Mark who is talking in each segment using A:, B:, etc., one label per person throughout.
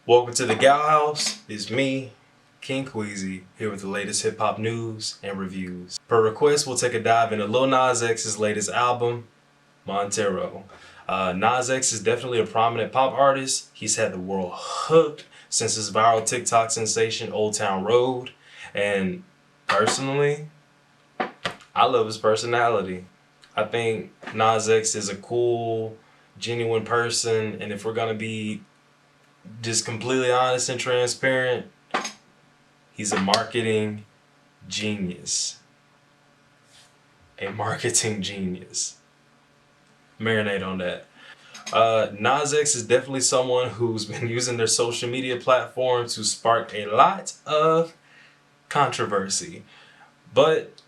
A: Welcome to the GOW House. It's me, King Queezy, here with the latest hip-hop news and reviews. Per request, we'll take a dive into Lil Nas X's latest album, Montero. Nas X is definitely a prominent pop artist. He's had the world hooked since his viral TikTok sensation, Old Town Road. And personally, I love his personality. I think Nas X is a cool, genuine person, and if we're gonna be just completely honest and transparent, he's a marketing genius. A marketing genius. Marinate on that. Nas X is definitely someone who's been using their social media platform to spark a lot of controversy. But,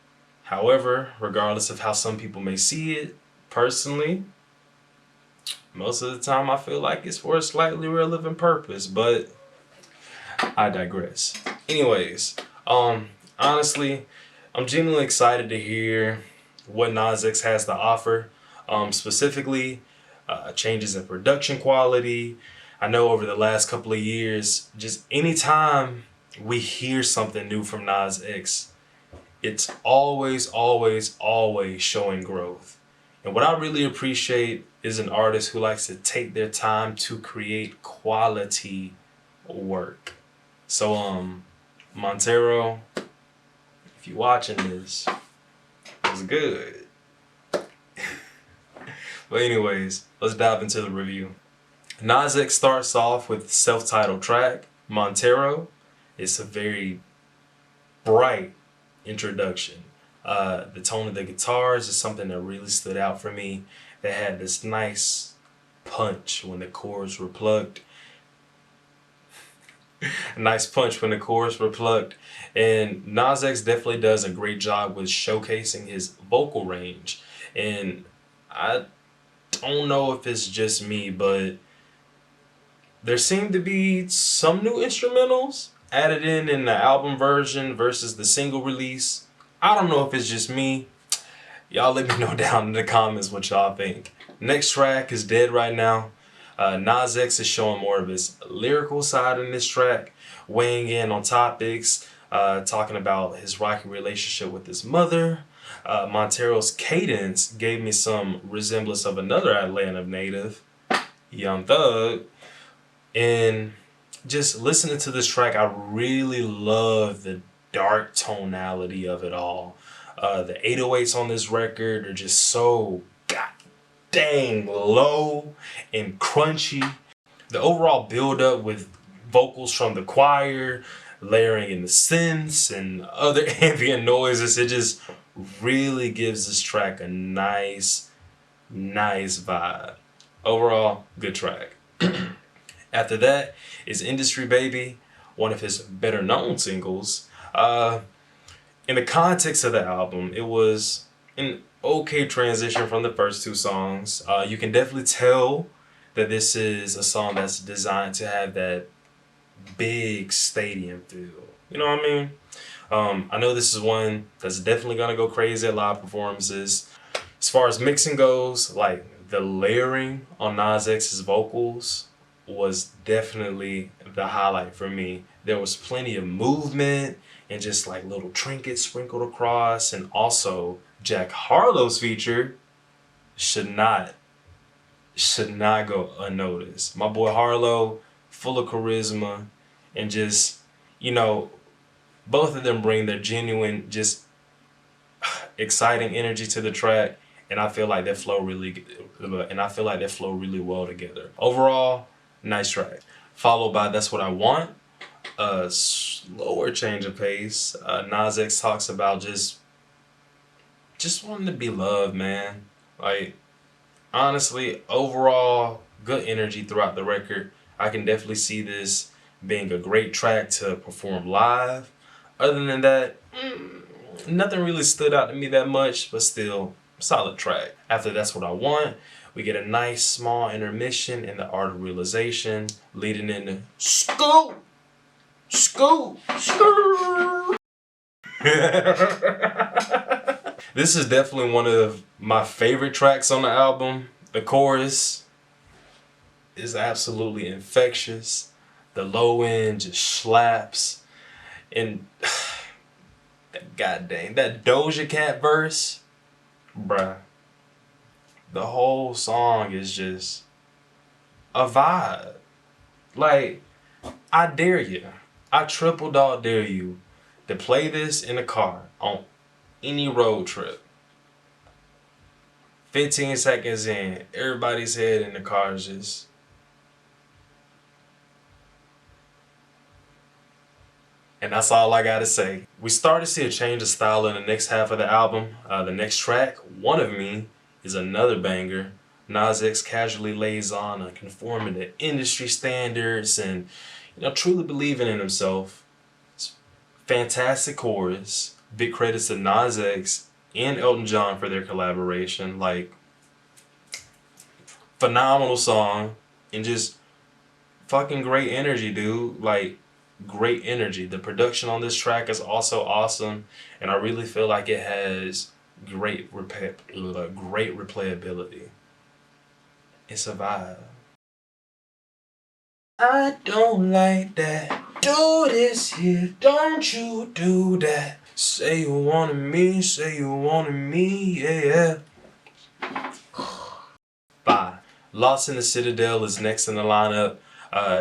A: however, regardless of how some people may see it, personally, most of the time I feel like it's for a slightly relevant purpose, but I digress. Anyways, honestly, I'm genuinely excited to hear what Nas X has to offer. Specifically, changes in production quality. I know over the last couple of years, just anytime we hear something new from Nas X, it's always showing growth. And what I really appreciate is an artist who likes to take their time to create quality work. So, Montero, if you're watching this, it's good. But anyways, let's dive into the review. Nas X starts off with the self-titled track, Montero. It's a very bright introduction. The tone of the guitars is something that really stood out for me. They had this nice punch when the chords were plucked. A nice punch when the chords were plucked. And Nas X definitely does a great job with showcasing his vocal range. And I don't know if it's just me, but there seemed to be some new instrumentals added in the album version versus the single release. I don't know if it's just me. Y'all let me know down in the comments what y'all think. Next track is Dead Right Now. Nas X is showing more of his lyrical side in this track, weighing in on topics, talking about his rocky relationship with his mother. Montero's cadence gave me some resemblance of another Atlanta native, Young Thug. And just listening to this track, I really love the dark tonality of it all. The 808s on this record are just so dang low and crunchy. The overall build up with vocals from the choir, layering in the synths and other ambient noises, it just really gives this track a nice vibe. Overall, good track. After that is Industry Baby, one of his better known singles. In the context of the album, it was an okay transition from the first two songs. You can definitely tell that this is a song that's designed to have that big stadium feel. You know what I mean? I know this is one that's definitely gonna go crazy at live performances. As far as mixing goes, like the layering on Nas X's vocals was definitely the highlight for me. There was plenty of movement and just like little trinkets sprinkled across, and also Jack Harlow's feature should not go unnoticed. My boy Harlow, full of charisma, and just, you know, both of them bring their genuine, just exciting energy to the track, and I feel like they flow really well together. Overall, nice track. Followed by That's What I Want, a slower change of pace. Nas X talks about just wanting to be loved, man. Like, honestly, overall, good energy throughout the record. I can definitely see this being a great track to perform live. Other than that, nothing really stood out to me that much, but still, solid track. After That's What I Want, we get a nice small intermission in the Art of Realization, leading into Scoop! Scoop! Scoop! This is definitely one of my favorite tracks on the album. The chorus is absolutely infectious. The low end just slaps. And god dang, that Doja Cat verse, bruh. The whole song is just a vibe. Like, I dare you. I triple dog dare you to play this in a car on any road trip. 15 seconds in, everybody's head in the car is just... And that's all I gotta say. We start to see a change of style in the next half of the album. The next track, One of Me, is another banger. Nas X casually lays on conforming to industry standards and, truly believing in himself. It's fantastic chorus. Big credits to Nas X and Elton John for their collaboration. Like, phenomenal song and just fucking great energy, dude. Like, great energy. The production on this track is also awesome, and I really feel like it has great replayability. It's a vibe. I don't like that. Do this here, don't you do that. Say you wanted me, say you wanted me, yeah. Bye. Lost in the Citadel is next in the lineup.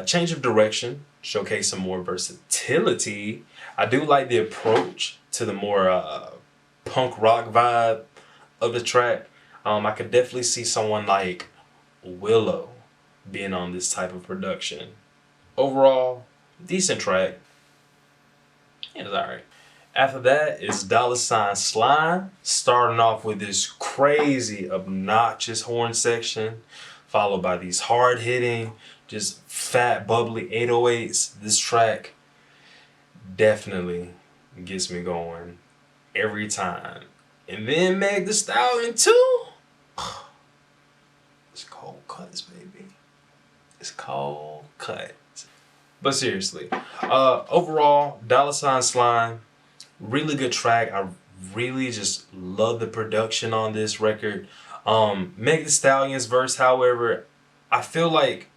A: Change of direction, showcase some more versatility. I do like the approach to the more punk rock vibe of the track. I could definitely see someone like Willow being on this type of production. Overall, decent track. It's alright. After that is $sign Slime, starting off with this crazy, obnoxious horn section, followed by these hard-hitting, just fat, bubbly 808s. This track definitely gets me going every time. And then Meg Thee Stallion too. It's cold cuts, baby. It's cold cuts. But seriously, overall, $sign Slime, really good track. I really just love the production on this record. Meg Thee Stallion's verse, however, I feel like,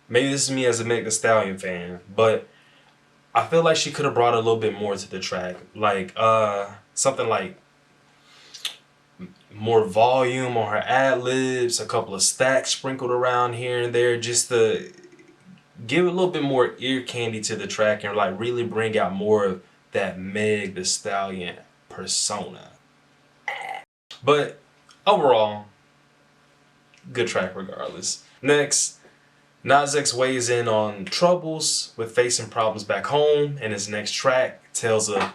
A: maybe this is me as a Meg Thee Stallion fan, but I feel like she could have brought a little bit more to the track. Like, something like more volume on her ad-libs, a couple of stacks sprinkled around here and there, just to give a little bit more ear candy to the track and like really bring out more of that Meg Thee Stallion persona. But overall, good track regardless. Next, Nas X weighs in on troubles with facing problems back home, and his next track tells of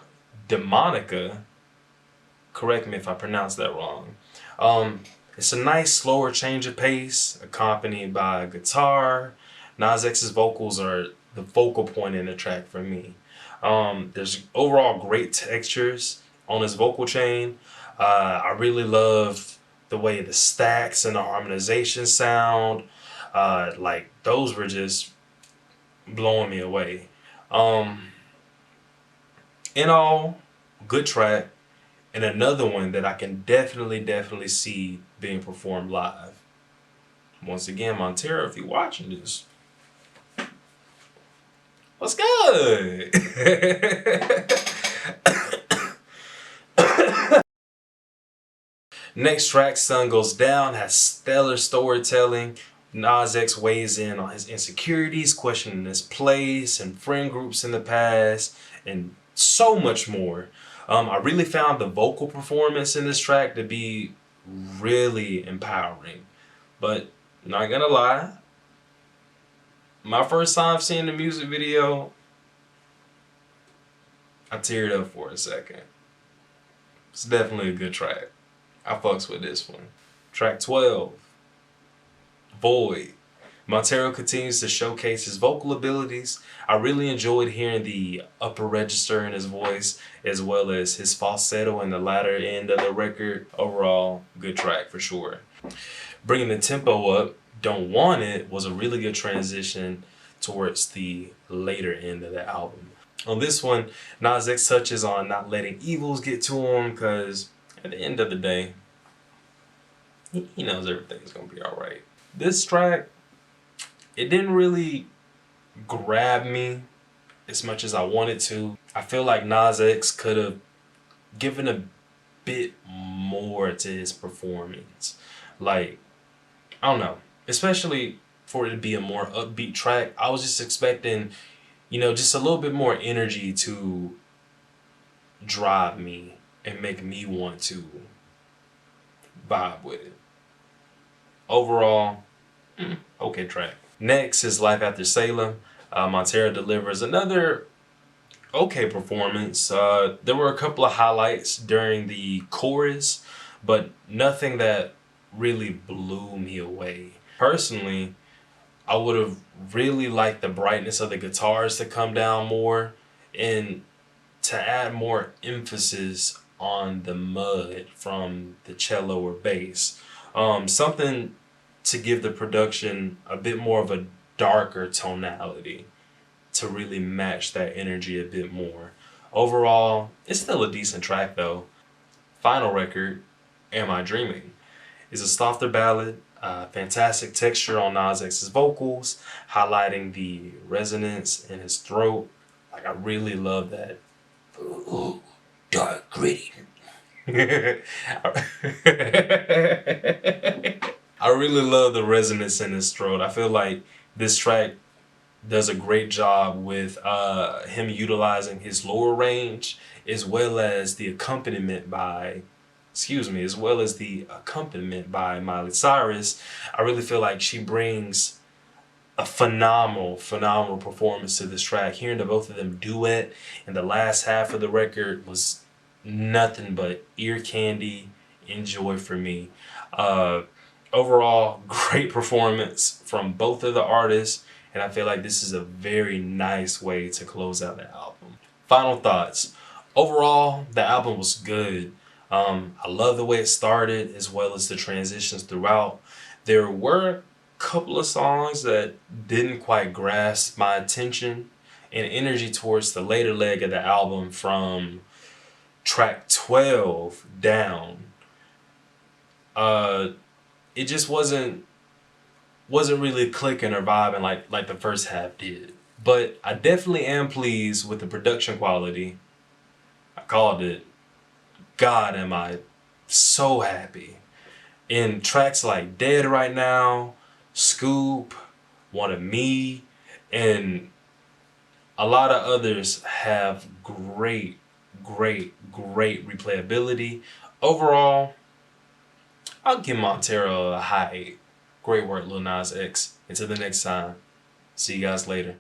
A: Demonica. Correct me if I pronounce that wrong. It's a nice slower change of pace accompanied by guitar. Nas X's vocals are the focal point in the track for me. There's overall great textures on his vocal chain. I really love the way the stacks and the harmonization sound. Like, those were just blowing me away. In all, good track. And another one that I can definitely see being performed live. Once again, Montero, if you're watching this, what's good? Next track, Sun Goes Down, has stellar storytelling. Nas X weighs in on his insecurities, questioning his place and friend groups in the past, and so much more. I really found the vocal performance in this track to be really empowering. But not gonna lie, my first time seeing the music video, I teared up for a second. It's definitely a good track. I fucks with this one. Track 12, Void. Montero continues to showcase his vocal abilities. I really enjoyed hearing the upper register in his voice as well as his falsetto in the latter end of the record. Overall, good track for sure. Bringing the tempo up, Don't Want It was a really good transition towards the later end of the album. On this one, Nas X touches on not letting evils get to him because at the end of the day, he knows everything's gonna be alright. This track, it didn't really grab me as much as I wanted to. I feel like Nas X could have given a bit more to his performance. Like, I don't know, especially for it to be a more upbeat track. I was just expecting, just a little bit more energy to drive me and make me want to vibe with it. Overall, okay track. Next is Life After Salem. Montero delivers another okay performance. There were a couple of highlights during the chorus, but nothing that really blew me away. Personally, I would have really liked the brightness of the guitars to come down more and to add more emphasis on the mud from the cello or bass. Something to give the production a bit more of a darker tonality to really match that energy a bit more. Overall, it's still a decent track though. Final record, Am I Dreaming, is a softer ballad, fantastic texture on Nas X's vocals, highlighting the resonance in his throat. Like, I really love that. Ooh, dark, gritty. I really love the resonance in his throat. I feel like this track does a great job with him utilizing his lower range as well as the accompaniment by Miley Cyrus. I really feel like she brings a phenomenal performance to this track. Hearing the both of them duet in the last half of the record was nothing but ear candy, enjoy for me. Overall, great performance from both of the artists, and I feel like this is a very nice way to close out the album. Final thoughts. Overall, the album was good. I love the way it started as well as the transitions throughout. There were a couple of songs that didn't quite grasp my attention and energy towards the later leg of the album from track 12 down. It just wasn't really clicking or vibing like the first half did. But I definitely am pleased with the production quality. I called it. God, am I so happy. In tracks like Dead Right Now, Scoop, Wanted Me, and a lot of others have great replayability. Overall, I'll give Montero a high 8. Great work, Lil Nas X. Until the next time, see you guys later.